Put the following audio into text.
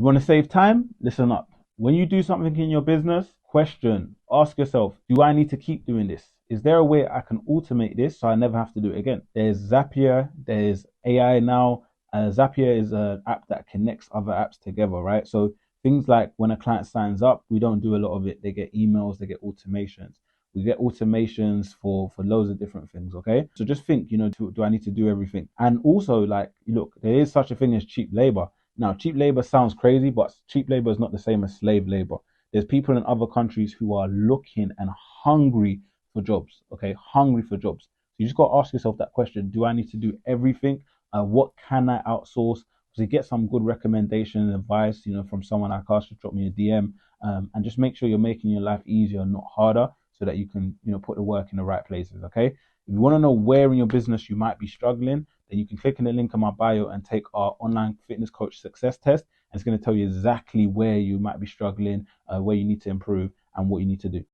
you want to save time, listen up. When you do something in your business, question, ask yourself, do I need to keep doing this? Is there a way I can automate this so I never have to do it again? There's Zapier, there's AI now. Zapier is an app that connects other apps together, right? So things like when a client signs up, we don't do a lot of it. They get emails, they get automations. We get automations for loads of different things, okay? So just think, do I need to do everything? And also, like, look, there is such a thing as cheap labor. Now, cheap labor sounds crazy, but cheap labor is not the same as slave labor. There's people in other countries who are looking and hungry for jobs, okay? Hungry for jobs. So you just got to ask yourself that question. Do I need to do everything? What can I outsource? So get some good recommendation and advice, from someone like us. Just drop me a DM, and just make sure you're making your life easier, not harder, so that you can, put the work in the right places, okay? If you want to know where in your business you might be struggling, then you can click on the link in my bio and take our online fitness coach success test. And it's going to tell you exactly where you might be struggling, where you need to improve, and what you need to do.